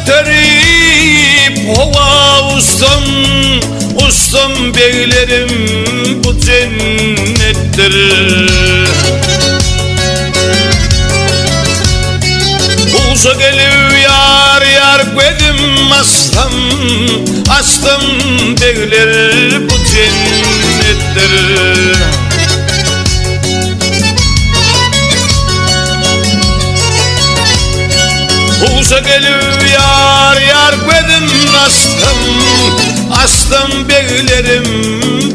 götürüp hova ustam, ustam beylerim bu cennettir. Uza geliv yar yar gwedim aslam, aslam beyler bu cennettir. Uza geliv yar yar gwedim aslam, aslan beylerim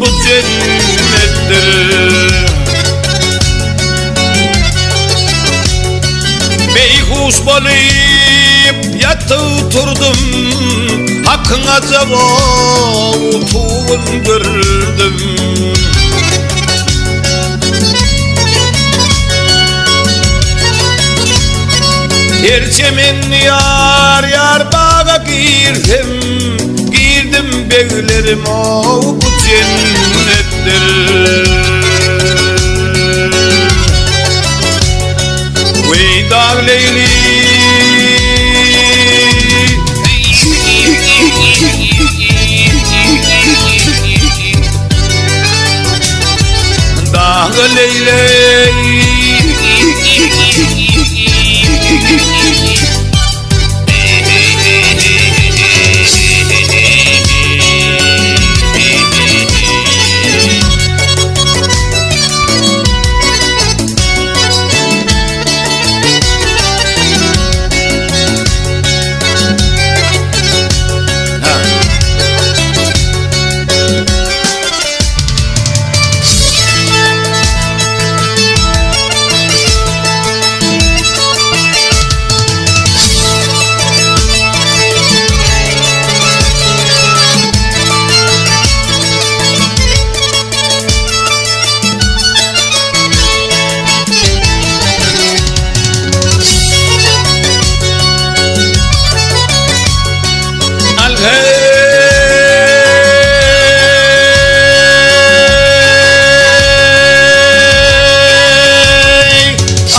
bu cennettir. Beyhuş balayıp yatıp turdum, hakkına cevabın gördüm. Erçemin yar yar bağa girdim, girdim beylerim o bu cennettir. Veyda Leyli Dağ Leyli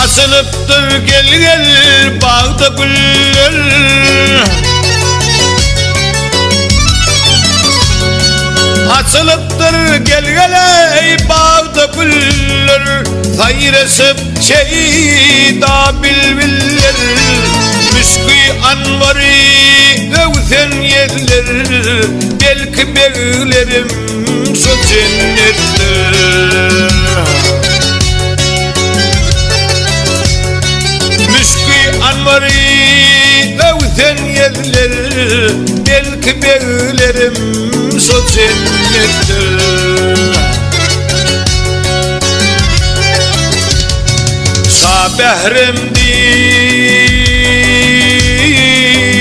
asılıptır gel gel bağda güller, açılıptır gel gel ey bağda güller, sayresip şeyda bilbiller, müskü anvari övsen yerler, belki beylerim şu cennettir. Anvari övsen yerler, belki beylerim şu cennettir.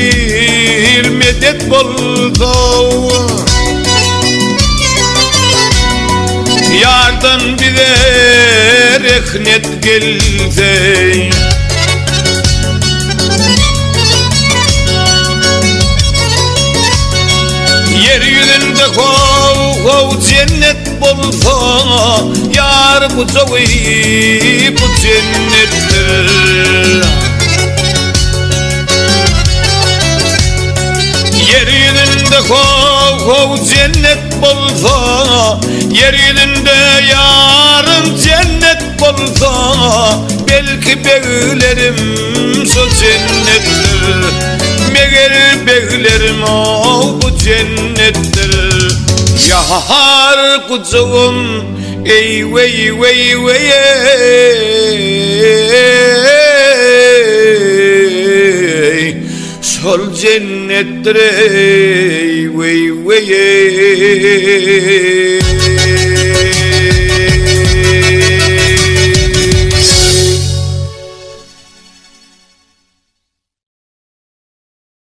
Sabehremdir medet bolsa, yardan bize rehnet gelse, yeryüzünde kov cennet bolsa, yar bu cavi bu cennettir. Yeryüzünde kov cennet bolsa, yeryüzünde yarın cennet bolsa, belki beylerim şu cennettir. Meğer beylerim o bu cennettir. Yar kucağım ey vey vey vey ey, sol cennettir ey vey vey ey.